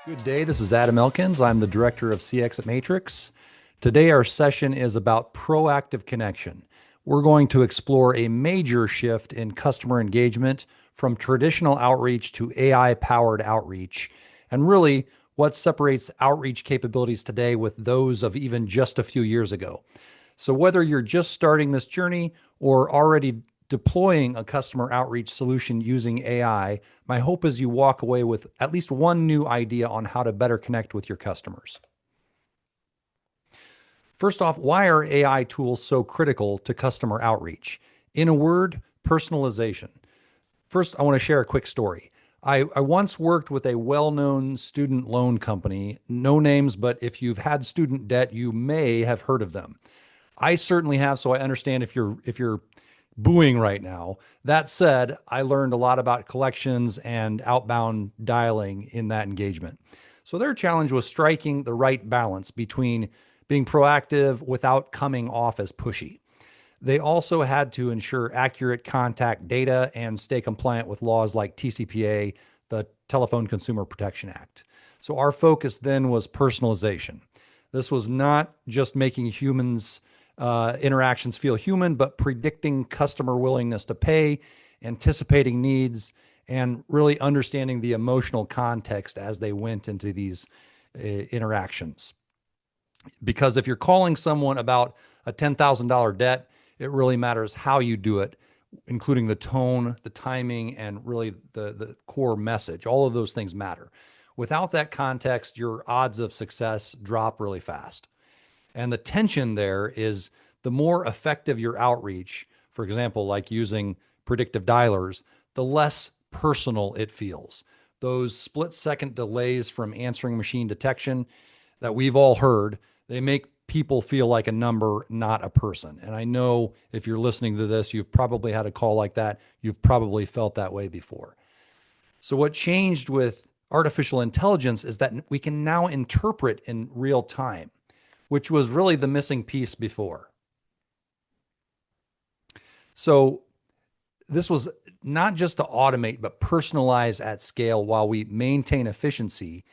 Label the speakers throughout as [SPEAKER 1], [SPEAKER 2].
[SPEAKER 1] Good day. This is Adam Elkins. I'm the director of CX at Matrix. Today, our session is about proactive connection. We're going to explore a major shift in customer engagement from traditional outreach to AI-powered outreach, and really what separates outreach capabilities today with those of even just a few years ago. So whether you're just starting this journey or already deploying a customer outreach solution using AI, my hope is you walk away with at least one new idea on how to better connect with your customers. First off, why are AI tools so critical to customer outreach? In a word, personalization. First, I want to share a quick story. I once worked with a well-known student loan company, no names, but if you've had student debt, you may have heard of them. I certainly have, so I understand if you're booing right now. That said, I learned a lot about collections and outbound dialing in that engagement. So their challenge was striking the right balance between being proactive without coming off as pushy. They also had to ensure accurate contact data and stay compliant with laws like TCPA, the Telephone Consumer Protection Act. So our focus then was personalization. This was not just making humans interactions feel human, but predicting customer willingness to pay, anticipating needs, and really understanding the emotional context as they went into these interactions. Because if you're calling someone about a $10,000 debt, it really matters how you do it, including the tone, the timing, and really the core message. All of those things matter. Without that context, your odds of success drop really fast. And the tension there is the more effective your outreach, for example, like using predictive dialers, the less personal it feels. Those split-second delays from answering machine detection that we've all heard, they make people feel like a number, not a person. And I know if you're listening to this, you've probably had a call like that. You've probably felt that way before. So what changed with artificial intelligence is that we can now interpret in real time, which was really the missing piece before. So this was not just to automate, but personalize at scale while we maintain efficiency,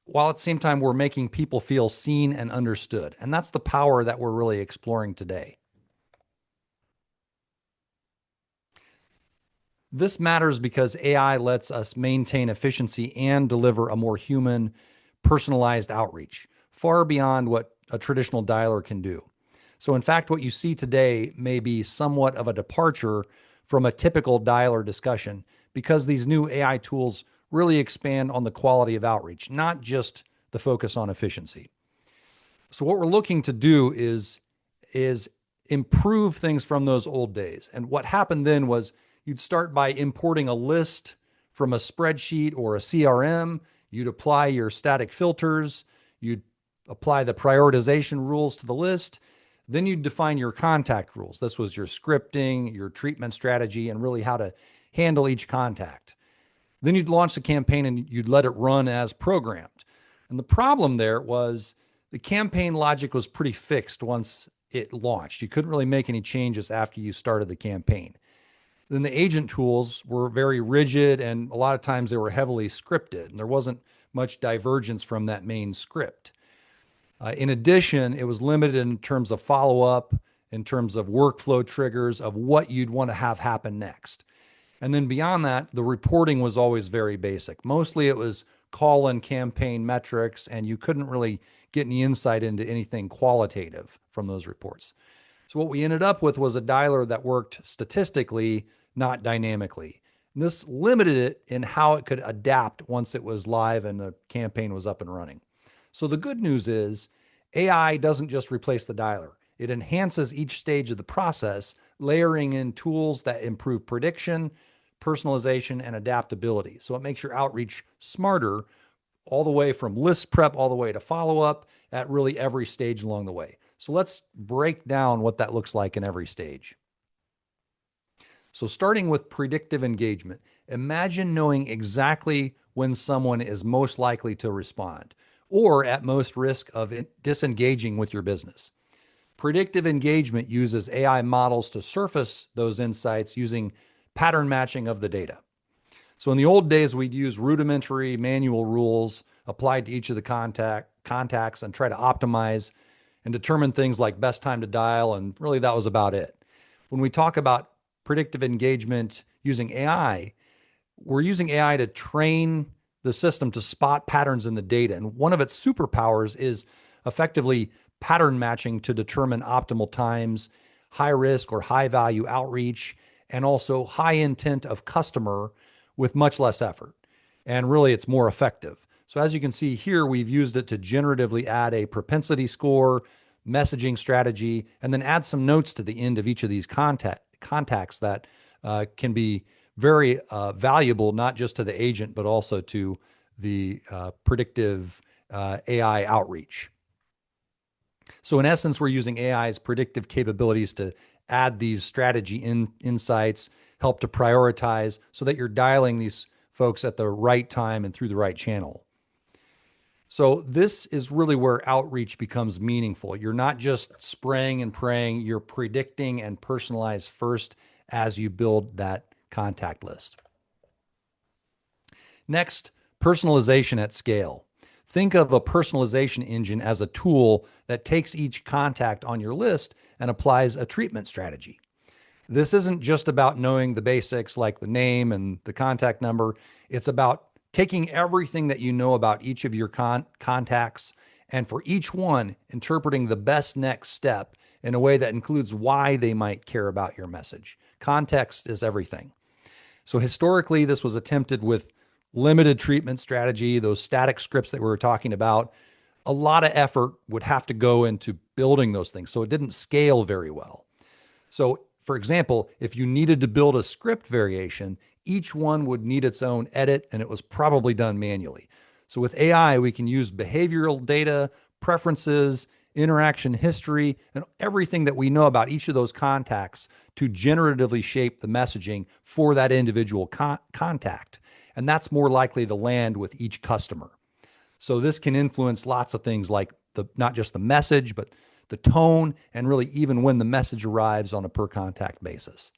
[SPEAKER 1] while at the same time we're making people feel seen and understood. And that's the power that we're really exploring today. This matters because AI lets us maintain efficiency and deliver a more human, personalized outreach, far beyond what a traditional dialer can do. So in fact, what you see today may be somewhat of a departure from a typical dialer discussion because these new AI tools really expand on the quality of outreach, not just the focus on efficiency. So what we're looking to do is improve things from those old days. And what happened then was you'd start by importing a list from a spreadsheet or a CRM. You'd apply your static filters. You'd apply the prioritization rules to the list. Then you'd define your contact rules. This was your scripting, your treatment strategy, and really how to handle each contact. Then you'd launch the campaign and you'd let it run as programmed. And the problem there was the campaign logic was pretty fixed once it launched. You couldn't really make any changes after you started the campaign. Then the agent tools were very rigid, and a lot of times they were heavily scripted, and there wasn't much divergence from that main script. In addition, it was limited in terms of follow-up, in terms of workflow triggers of what you'd want to have happen next. And then beyond that, the reporting was always very basic. Mostly it was call and campaign metrics, and you couldn't really get any insight into anything qualitative from those reports. So what we ended up with was a dialer that worked statistically, not dynamically. And this limited it in how it could adapt once it was live and the campaign was up and running. So the good news is AI doesn't just replace the dialer. It enhances each stage of the process, layering in tools that improve prediction, personalization, and adaptability. So it makes your outreach smarter all the way from list prep all the way to follow-up at really every stage along the way. So let's break down what that looks like in every stage. So starting with predictive engagement, imagine knowing exactly when someone is most likely to respond or at most risk of disengaging with your business. Predictive engagement uses AI models to surface those insights using pattern matching of the data. So in the old days, we'd use rudimentary manual rules applied to each of the contacts and try to optimize and determine things like best time to dial. And really, that was about it. When we talk about predictive engagement using AI, we're using AI to train the system to spot patterns in the data. And one of its superpowers is effectively pattern matching to determine optimal times, high risk or high value outreach, and also high intent of customer with much less effort. And really, it's more effective. So as you can see here, we've used it to generatively add a propensity score, messaging strategy, and then add some notes to the end of each of these contacts that can be very valuable, not just to the agent, but also to the predictive AI outreach. So in essence, we're using AI's predictive capabilities to add these strategy insights, help to prioritize so that you're dialing these folks at the right time and through the right channel. So this is really where outreach becomes meaningful. You're not just spraying and praying, you're predicting and personalize first as you build that contact list. Next, personalization at scale. Think of a personalization engine as a tool that takes each contact on your list and applies a treatment strategy. This isn't just about knowing the basics like the name and the contact number. It's about taking everything that you know about each of your contacts and for each one, interpreting the best next step in a way that includes why they might care about your message. Context is everything. So historically, this was attempted with limited treatment strategy, those static scripts that we were talking about. A lot of effort would have to go into building those things. So it didn't scale very well. So for example, if you needed to build a script variation, each one would need its own edit, and it was probably done manually. So with AI, we can use behavioral data, preferences, interaction history, and everything that we know about each of those contacts to generatively shape the messaging for that individual contact. And that's more likely to land with each customer. So this can influence lots of things like not just the message, but the tone, and really even when the message arrives on a per contact basis.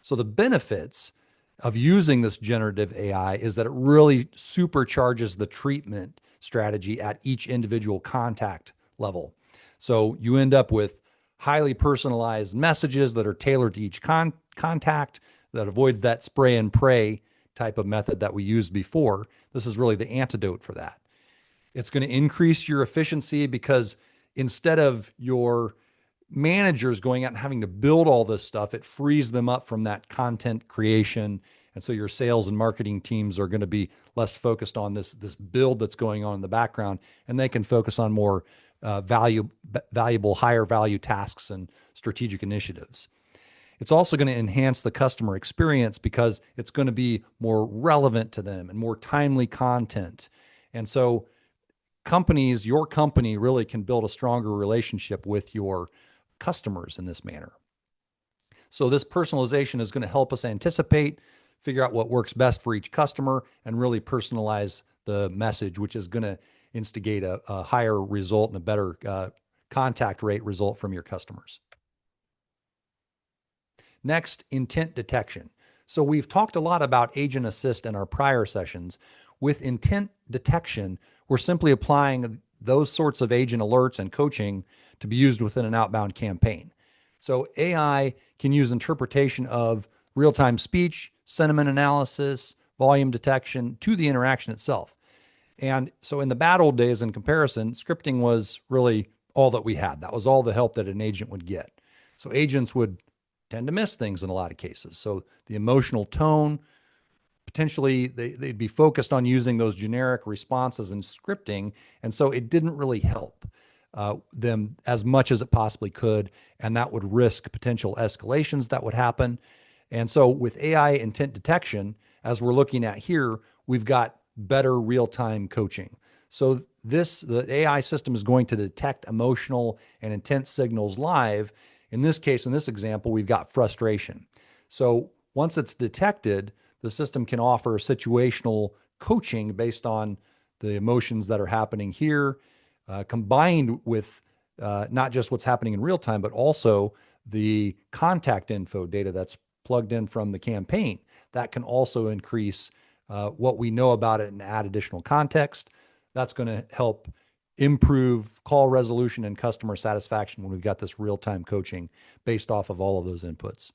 [SPEAKER 1] So the benefits of using this generative AI is that it really supercharges the treatment strategy at each individual contact level. So you end up with highly personalized messages that are tailored to each contact that avoids that spray and pray type of method that we used before. This is really the antidote for that. It's going to increase your efficiency because instead of your managers going out and having to build all this stuff, it frees them up from that content creation. And so your sales and marketing teams are going to be less focused on this build that's going on in the background, and they can focus on more valuable, higher value tasks and strategic initiatives. It's also going to enhance the customer experience because it's going to be more relevant to them and more timely content. And so your company really can build a stronger relationship with your customers in this manner. So this personalization is going to help us anticipate, figure out what works best for each customer, and really personalize the message, which is going to instigate a higher result and a better contact rate result from your customers. Next, intent detection. So we've talked a lot about agent assist in our prior sessions. With intent detection, we're simply applying those sorts of agent alerts and coaching to be used within an outbound campaign. So AI can use interpretation of real-time speech, sentiment analysis, volume detection to the interaction itself. And so in the bad old days, in comparison, scripting was really all that we had. That was all the help that an agent would get. So agents would tend to miss things in a lot of cases. So the emotional tone, potentially they'd be focused on using those generic responses and scripting. And so it didn't really help them as much as it possibly could. And that would risk potential escalations that would happen. And so with AI intent detection, as we're looking at here, we've got better real-time coaching. So the AI system is going to detect emotional and intense signals live. In this case, in this example, we've got frustration. So once it's detected, the system can offer situational coaching based on the emotions that are happening here, combined with not just what's happening in real time, but also the contact info data that's plugged in from the campaign. That can also increase what we know about it and add additional context. That's going to help improve call resolution and customer satisfaction when we've got this real-time coaching based off of all of those inputs.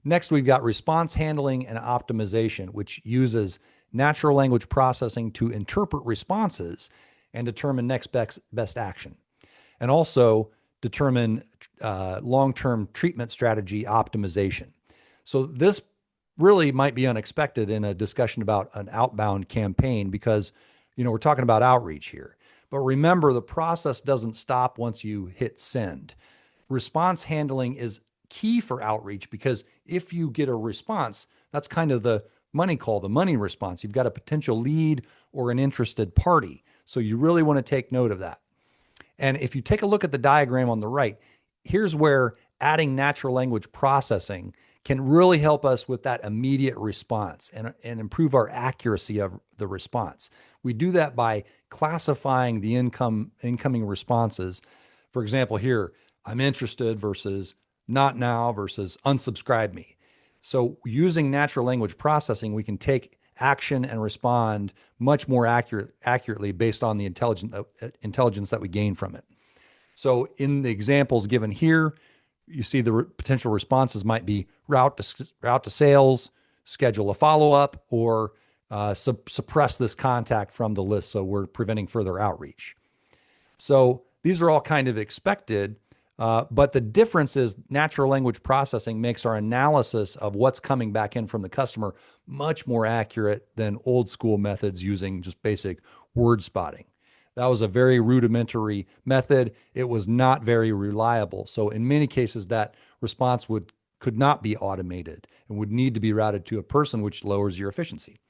[SPEAKER 1] Next, we've got response handling and optimization, which uses natural language processing to interpret responses and determine next best action, and also determine long-term treatment strategy optimization. So this really might be unexpected in a discussion about an outbound campaign because, we're talking about outreach here. But remember, the process doesn't stop once you hit send. Response handling is key for outreach because if you get a response, that's kind of the money call, the money response. You've got a potential lead or an interested party. So you really want to take note of that. And if you take a look at the diagram on the right, here's where adding natural language processing can really help us with that immediate response and improve our accuracy of the response. We do that by classifying the incoming responses. For example, here, I'm interested versus not now versus unsubscribe me. So using natural language processing, we can take action and respond much more accurately based on the intelligence that we gain from it. So in the examples given here, you see the potential responses might be route to sales, schedule a follow-up, or suppress this contact from the list so we're preventing further outreach. So these are all kind of expected, but the difference is natural language processing makes our analysis of what's coming back in from the customer much more accurate than old school methods using just basic word spotting. That was a very rudimentary method. It was not very reliable. So in many cases, that response could not be automated and would need to be routed to a person, which lowers your efficiency.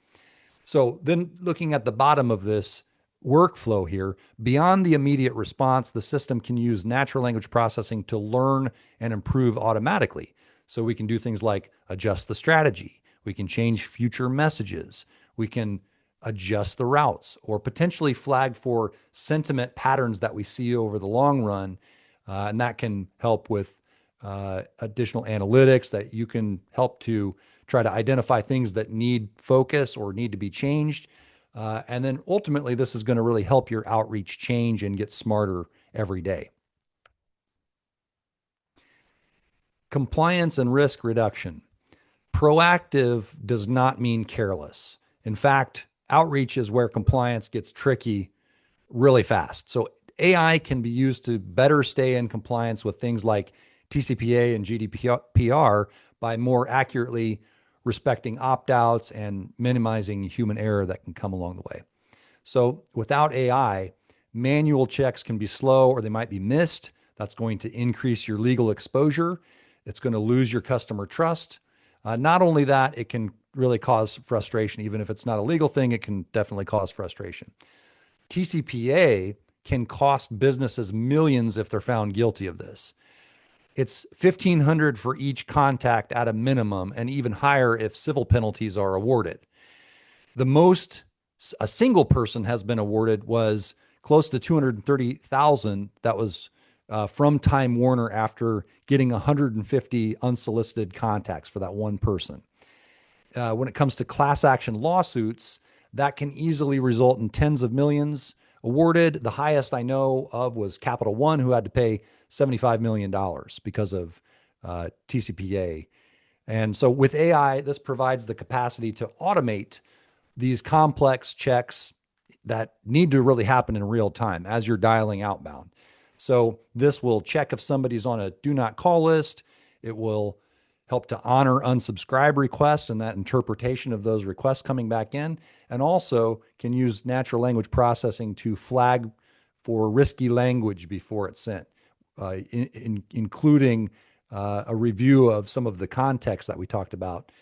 [SPEAKER 1] So then looking at the bottom of this workflow here, beyond the immediate response, the system can use natural language processing to learn and improve automatically. So we can do things like adjust the strategy. We can change future messages. We can adjust the routes or potentially flag for sentiment patterns that we see over the long run. And that can help with additional analytics that you can help to try to identify things that need focus or need to be changed. And then ultimately, this is going to really help your outreach change and get smarter every day. Compliance and risk reduction. Proactive does not mean careless. In fact, outreach is where compliance gets tricky really fast. So AI can be used to better stay in compliance with things like TCPA and GDPR by more accurately respecting opt-outs and minimizing human error that can come along the way. So without AI, manual checks can be slow or they might be missed. That's going to increase your legal exposure. It's going to lose your customer trust. Not only that, it can really cause frustration. Even if it's not a legal thing, it can definitely cause frustration. TCPA can cost businesses millions if they're found guilty of this. It's $1,500 for each contact at a minimum, and even higher if civil penalties are awarded. The most a single person has been awarded was close to $230,000. That was from Time Warner after getting 150 unsolicited contacts for that one person. When it comes to class action lawsuits, that can easily result in tens of millions awarded. The highest I know of was Capital One, who had to pay $75 million because of TCPA. And so with AI, this provides the capacity to automate these complex checks that need to really happen in real time as you're dialing outbound. So this will check if somebody's on a do not call list. It will help to honor unsubscribe requests and that interpretation of those requests coming back in, and also can use natural language processing to flag for risky language before it's sent, including a review of some of the context that we talked about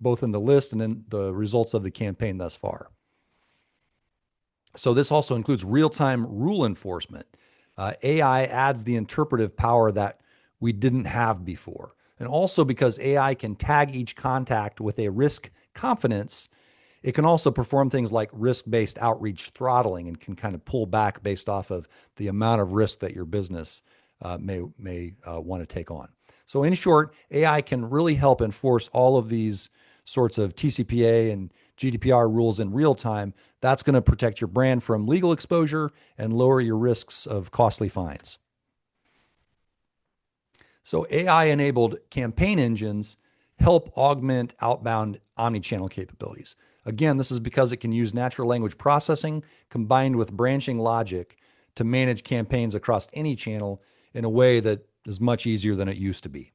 [SPEAKER 1] both in the list and in the results of the campaign thus far. So this also includes real-time rule enforcement. AI adds the interpretive power that we didn't have before. And also because AI can tag each contact with a risk confidence, it can also perform things like risk-based outreach throttling and can kind of pull back based off of the amount of risk that your business may want to take on. So in short, AI can really help enforce all of these sorts of TCPA and GDPR rules in real time. That's going to protect your brand from legal exposure and lower your risks of costly fines. So AI-enabled campaign engines help augment outbound omnichannel capabilities. Again, this is because it can use natural language processing combined with branching logic to manage campaigns across any channel in a way that is much easier than it used to be.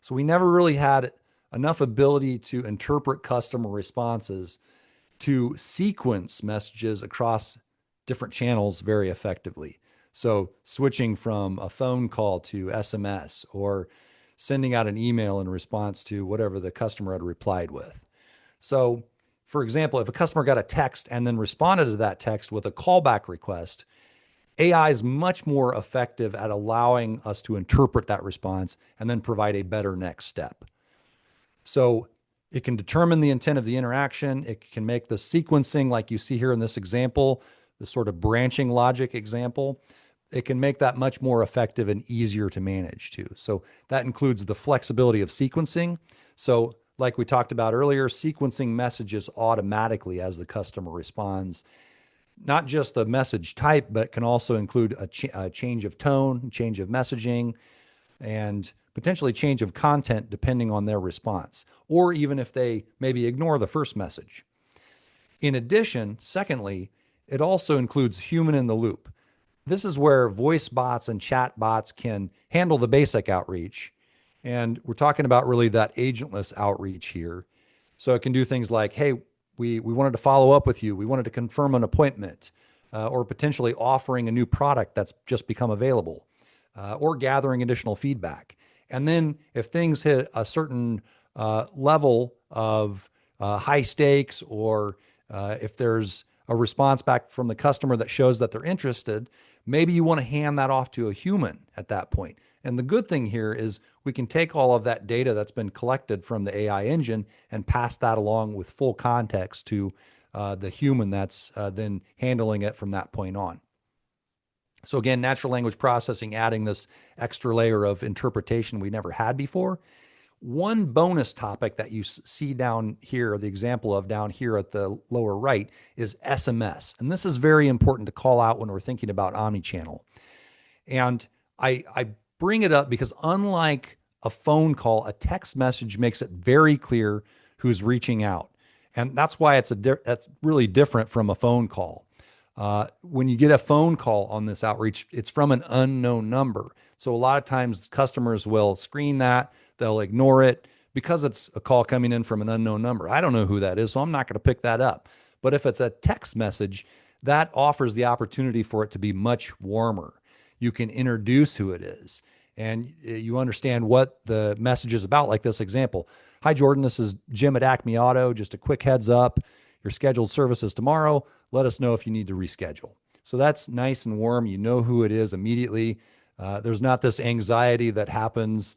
[SPEAKER 1] So we never really had enough ability to interpret customer responses to sequence messages across different channels very effectively. So switching from a phone call to SMS or sending out an email in response to whatever the customer had replied with. So, for example, if a customer got a text and then responded to that text with a callback request, AI is much more effective at allowing us to interpret that response and then provide a better next step. So it can determine the intent of the interaction. It can make the sequencing, like you see here in this example, the sort of branching logic example. It can make that much more effective and easier to manage too. So that includes the flexibility of sequencing. So like we talked about earlier, sequencing messages automatically as the customer responds. Not just the message type, but can also include a change of tone, change of messaging, and potentially change of content depending on their response, or even if they maybe ignore the first message. In addition, secondly, it also includes human in the loop. This is where voice bots and chat bots can handle the basic outreach. And we're talking about really that agentless outreach here. So it can do things like, hey, we wanted to follow up with you. We wanted to confirm an appointment, or potentially offering a new product that's just become available, or gathering additional feedback. And then if things hit a certain level of high stakes, or if there's a response back from the customer that shows that they're interested, maybe you want to hand that off to a human at that point. And the good thing here is we can take all of that data that's been collected from the AI engine and pass that along with full context to the human that's then handling it from that point on. So again, natural language processing, adding this extra layer of interpretation we never had before. One bonus topic that you see down here, the example of down here at the lower right, is SMS. And this is very important to call out when we're thinking about omnichannel. And I bring it up because unlike a phone call, a text message makes it very clear who's reaching out. And that's why that's really different from a phone call. When you get a phone call on this outreach, it's from an unknown number. So a lot of times customers will screen that, they'll ignore it because it's a call coming in from an unknown number. I don't know who that is, so I'm not going to pick that up. But if it's a text message, that offers the opportunity for it to be much warmer. You can introduce who it is, and you understand what the message is about, like this example. Hi, Jordan, this is Jim at Acme Auto. Just a quick heads up. Your scheduled service is tomorrow. Let us know if you need to reschedule. So that's nice and warm. You know who it is immediately. There's not this anxiety that happens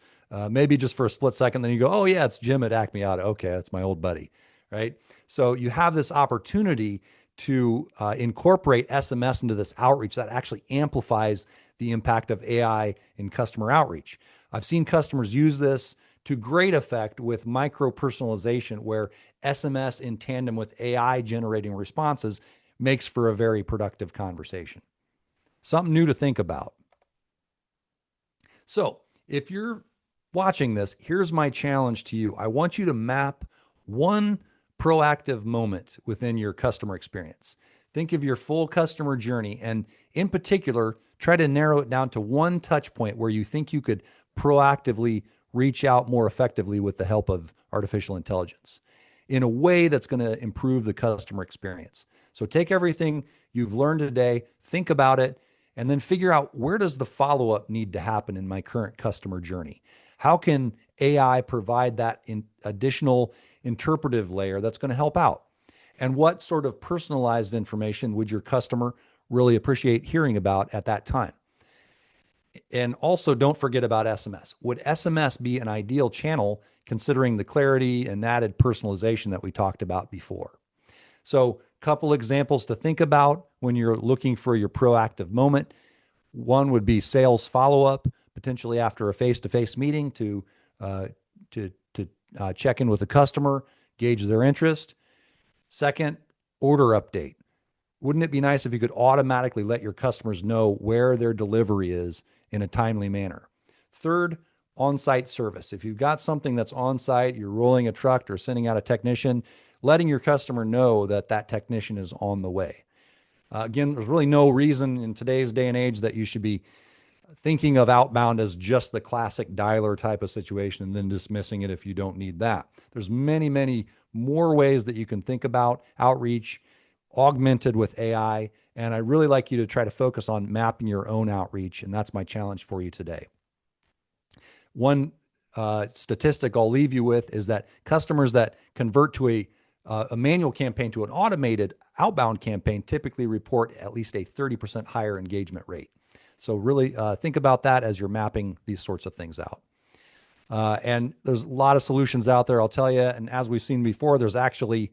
[SPEAKER 1] maybe just for a split second. Then you go, oh, yeah, it's Jim at Acme Auto. Okay, that's my old buddy, right? So you have this opportunity to incorporate SMS into this outreach that actually amplifies the impact of AI in customer outreach. I've seen customers use this to great effect with micro personalization, where SMS in tandem with AI generating responses makes for a very productive conversation. Something new to think about. So if you're watching this, here's my challenge to you. I want you to map one proactive moment within your customer experience. Think of your full customer journey, and in particular, try to narrow it down to one touch point where you think you could proactively reach out more effectively with the help of artificial intelligence in a way that's going to improve the customer experience. So take everything you've learned today, think about it, and then figure out, where does the follow-up need to happen in my current customer journey? How can AI provide that additional interpretive layer that's going to help out? And what sort of personalized information would your customer really appreciate hearing about at that time? And also, don't forget about SMS. Would SMS be an ideal channel considering the clarity and added personalization that we talked about before? So, a couple examples to think about when you're looking for your proactive moment. One would be sales follow-up, potentially after a face-to-face meeting, to to check in with the customer, gauge their interest. Second, order update. Wouldn't it be nice if you could automatically let your customers know where their delivery is in a timely manner? Third, on-site service. If you've got something that's on-site, you're rolling a truck or sending out a technician, letting your customer know that that technician is on the way. Again, there's really no reason in today's day and age that you should be thinking of outbound as just the classic dialer type of situation and then dismissing it if you don't need that. There's many, many more ways that you can think about outreach augmented with AI. And I really like you to try to focus on mapping your own outreach. And that's my challenge for you today. One statistic I'll leave you with is that customers that convert to a manual campaign to an automated outbound campaign typically report at least a 30% higher engagement rate. So really think about that as you're mapping these sorts of things out. And there's a lot of solutions out there, I'll tell you. And as we've seen before, there's actually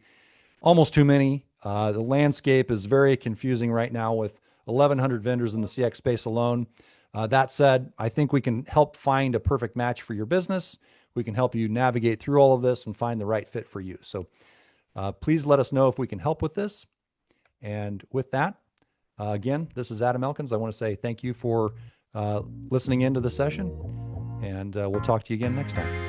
[SPEAKER 1] almost too many. The landscape is very confusing right now with 1,100 vendors in the CX space alone. That said, I think we can help find a perfect match for your business. We can help you navigate through all of this and find the right fit for you. So please let us know if we can help with this. And with that, again, this is Adam Elkins. I want to say thank you for listening into the session, and we'll talk to you again next time.